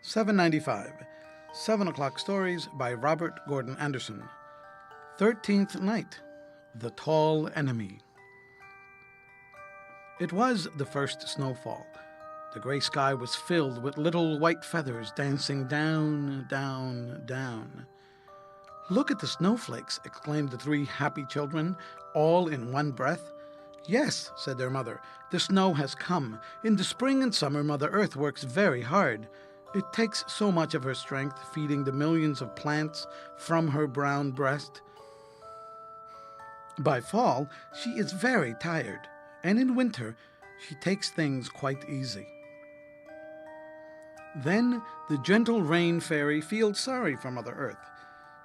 795. 7 o'clock stories by Robert Gordon Anderson. 13th night. The Tall Enemy. It was the first snowfall. The gray sky was filled with little white feathers dancing down, down, down. "Look at the snowflakes," exclaimed the three happy children, all in one breath. "Yes," said their mother, "the snow has come. In the spring and summer, Mother Earth works very hard. It takes so much of her strength feeding the millions of plants from her brown breast. By fall, she is very tired, and in winter, she takes things quite easy." Then the gentle rain fairy feels sorry for Mother Earth.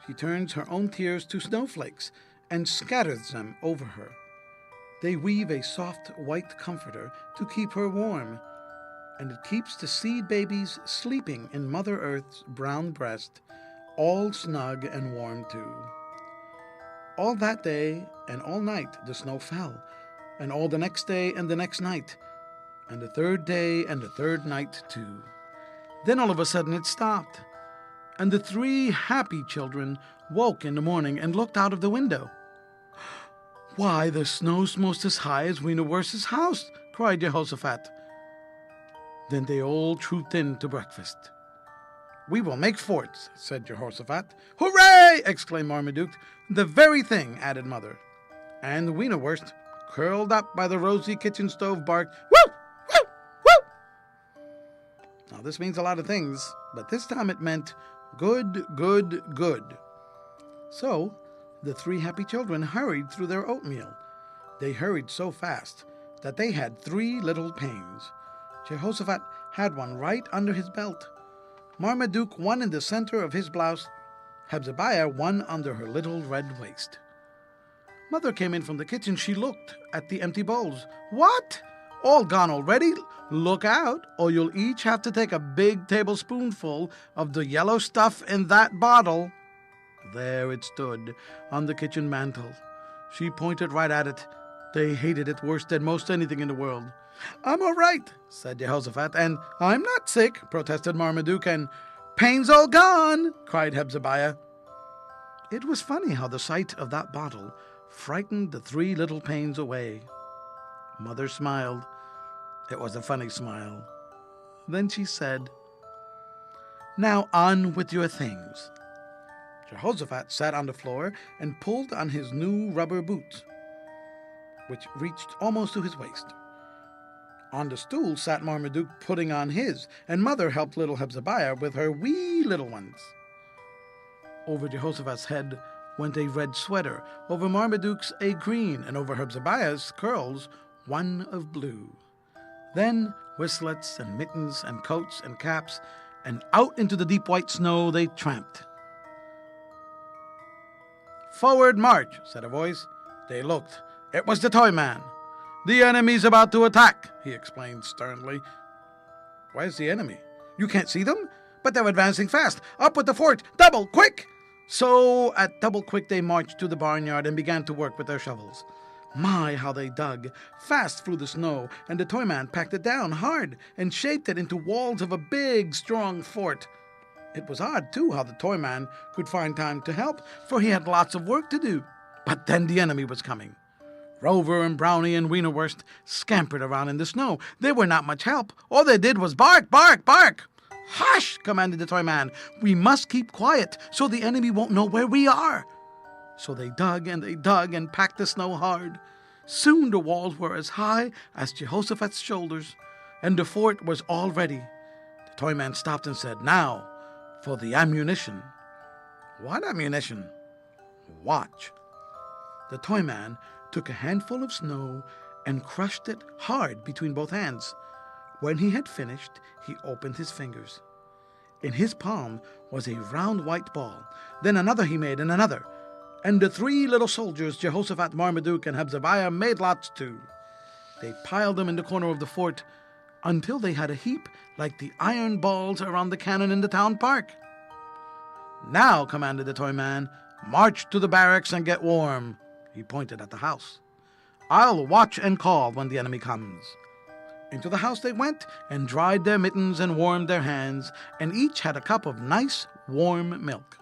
She turns her own tears to snowflakes and scatters them over her. They weave a soft white comforter to keep her warm, and it keeps the seed babies sleeping in Mother Earth's brown breast, all snug and warm too. All that day and all night the snow fell, and all the next day and the next night, and the third day and the third night too. Then all of a sudden it stopped, and the three happy children woke in the morning and looked out of the window. "Why, the snow's most as high as Wienerwurst's house!" cried Jehoshaphat. Then they all trooped in to breakfast. "We will make forts," said Jehoshaphat. "Hooray!" exclaimed Marmaduke. "The very thing," added Mother. And Wienerwurst, curled up by the rosy kitchen stove, barked, "Woo! Woo! Woo!" Now this means a lot of things, but this time it meant good, good, good. So the three happy children hurried through their oatmeal. They hurried so fast that they had 3 little pains. Jehoshaphat had one right under his belt, Marmaduke one in the center of his blouse, Hezekiah one under her little red waist. Mother came in from the kitchen. She looked at the empty bowls. "What? All gone already? Look out, or you'll each have to take a big tablespoonful of the yellow stuff in that bottle." There it stood on the kitchen mantel. She pointed right at it. They hated it worse than most anything in the world. "I'm all right," said Jehoshaphat. "And I'm not sick," protested Marmaduke. "And pain's all gone," cried Hezekiah. It was funny how the sight of that bottle frightened the 3 little pains away. Mother smiled. It was a funny smile. Then she said, "Now on with your things." Jehoshaphat sat on the floor and pulled on his new rubber boots, which reached almost to his waist. On the stool sat Marmaduke putting on his, and Mother helped little Hezekiah with her wee little ones. Over Jehoshaphat's head went a red sweater, over Marmaduke's a green, and over Hezekiah's curls one of blue. Then whistlets and mittens and coats and caps, and out into the deep white snow they tramped. "Forward march," said a voice. They looked. It was the toy man. "The enemy's about to attack," he explained sternly. "Where's the enemy?" "You can't see them? But they're advancing fast. Up with the fort. Double, quick!" So at double quick they marched to the barnyard and began to work with their shovels. My, how they dug! Fast flew the snow, and the toy man packed it down hard and shaped it into walls of a big, strong fort. It was odd, too, how the toy man could find time to help, for he had lots of work to do. But then the enemy was coming. Rover and Brownie and Wienerwurst scampered around in the snow. They were not much help. All they did was bark, bark, bark. "Hush!" commanded the toy man. "We must keep quiet so the enemy won't know where we are." So they dug and packed the snow hard. Soon the walls were as high as Jehoshaphat's shoulders, and the fort was all ready. The toy man stopped and said, "Now for the ammunition." "What ammunition?" "Watch." The toy man took a handful of snow and crushed it hard between both hands. When he had finished, he opened his fingers. In his palm was a round white ball. Then another he made, and another. And the 3 little soldiers, Jehoshaphat, Marmaduke, and Hezekiah, made lots too. They piled them in the corner of the fort until they had a heap like the iron balls around the cannon in the town park. "Now," commanded the toy man, "march to the barracks and get warm." He pointed at the house. "I'll watch and call when the enemy comes." Into the house they went and dried their mittens and warmed their hands, and each had a cup of nice, warm milk.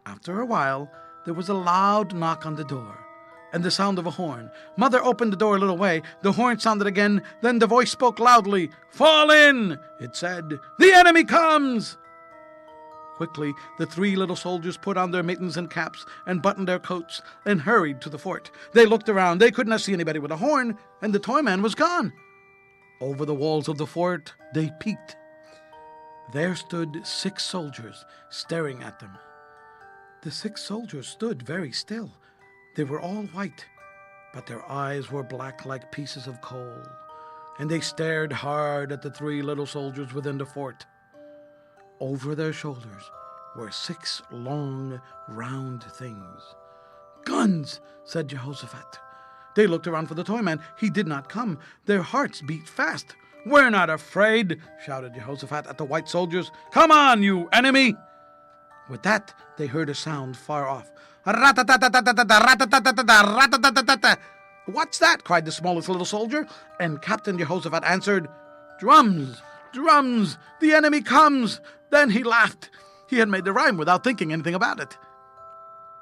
After a while, there was a loud knock on the door, and the sound of a horn. Mother opened the door a little way. The horn sounded again. Then the voice spoke loudly. "Fall in," it said. "The enemy comes." Quickly, the three little soldiers put on their mittens and caps and buttoned their coats and hurried to the fort. They looked around. They could not see anybody with a horn, and the toy man was gone. Over the walls of the fort, they peeked. There stood 6 soldiers staring at them. The 6 soldiers stood very still. They were all white, but their eyes were black like pieces of coal, and they stared hard at the 3 little soldiers within the fort. Over their shoulders were 6 long, round things. "Guns," said Jehoshaphat. They looked around for the toy man. He did not come. Their hearts beat fast. "We're not afraid," shouted Jehoshaphat at the white soldiers. "Come on, you enemy!" With that, they heard a sound far off. "Rat-a-tat-tat-tat-tat, rat-a-tat-tat-tat, rat-a-tat-tat-tat." "What's that?" cried the smallest little soldier, and Captain Jehoshaphat answered, "Drums! Drums! The enemy comes!" Then he laughed. He had made the rhyme without thinking anything about it.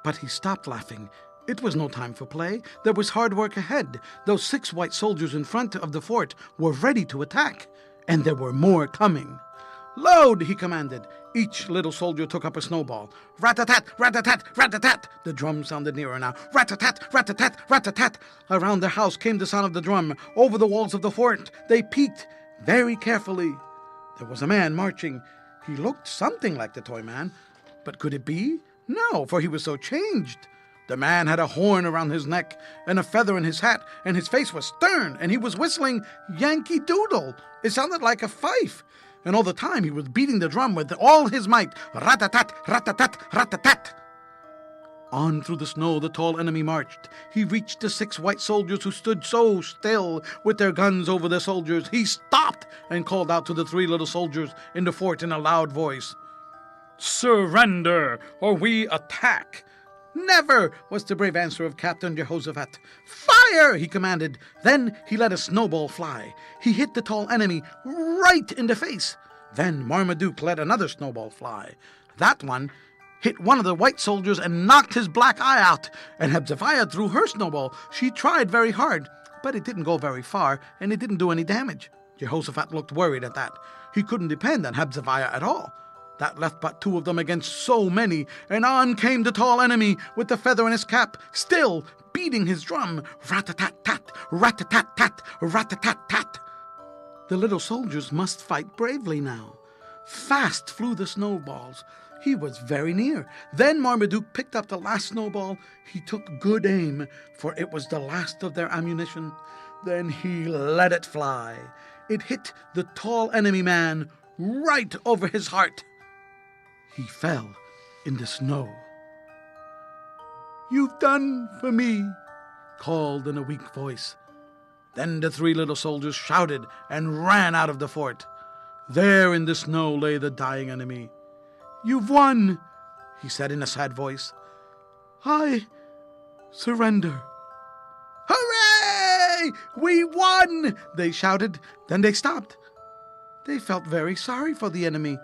But he stopped laughing. It was no time for play. There was hard work ahead. Those 6 white soldiers in front of the fort were ready to attack, and there were more coming. "Load!" he commanded. Each little soldier took up a snowball. Rat-a-tat, rat-a-tat, rat-a-tat. The drum sounded nearer now. Rat-a-tat, rat-a-tat, rat-a-tat. Around the house came the sound of the drum. Over the walls of the fort, they peeked very carefully. There was a man marching. He looked something like the toy man, but could it be? No, for he was so changed. The man had a horn around his neck and a feather in his hat, and his face was stern, and he was whistling Yankee Doodle. It sounded like a fife. And all the time he was beating the drum with all his might. Rat-a-tat, rat-a-tat, rat-a-tat. On through the snow the tall enemy marched. He reached the 6 white soldiers who stood so still with their guns over the soldiers. He stopped and called out to the 3 little soldiers in the fort in a loud voice. "Surrender, or we attack." "Never," was the brave answer of Captain Jehoshaphat. "Fire!" he commanded. Then he let a snowball fly. He hit the tall enemy right in the face. Then Marmaduke let another snowball fly. That one hit one of the white soldiers and knocked his black eye out. And Hezekiah threw her snowball. She tried very hard, but it didn't go very far, and it didn't do any damage. Jehoshaphat looked worried at that. He couldn't depend on Hezekiah at all. That left but 2 of them against so many, and on came the tall enemy with the feather in his cap, still beating his drum. Rat-a-tat-tat, rat-a-tat-tat, rat-a-tat-tat. The little soldiers must fight bravely now. Fast flew the snowballs. He was very near. Then Marmaduke picked up the last snowball. He took good aim, for it was the last of their ammunition. Then he let it fly. It hit the tall enemy man right over his heart. He fell in the snow. "You've done for me," called in a weak voice. Then the 3 little soldiers shouted and ran out of the fort. There in the snow lay the dying enemy. "You've won," he said in a sad voice. "I surrender." "Hooray! We won!" they shouted. Then they stopped. They felt very sorry for the enemy,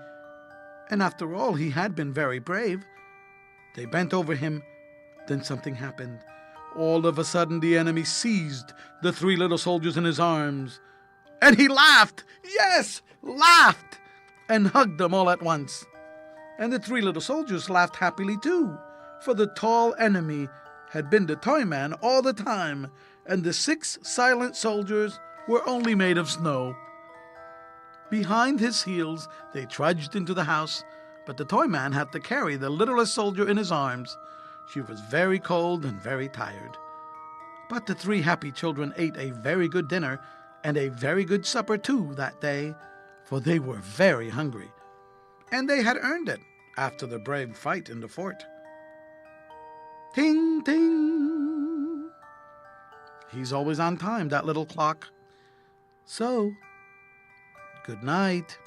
and after all, he had been very brave. They bent over him. Then something happened. All of a sudden, the enemy seized the 3 little soldiers in his arms, and he laughed. Yes, laughed, and hugged them all at once. And the 3 little soldiers laughed happily too, for the tall enemy had been the toy man all the time, and the 6 silent soldiers were only made of snow. Behind his heels, they trudged into the house, but the toy man had to carry the littlest soldier in his arms. She was very cold and very tired. But the 3 happy children ate a very good dinner and a very good supper too that day, for they were very hungry. And they had earned it after the brave fight in the fort. Ting, ting. He's always on time, that little clock. So, good night.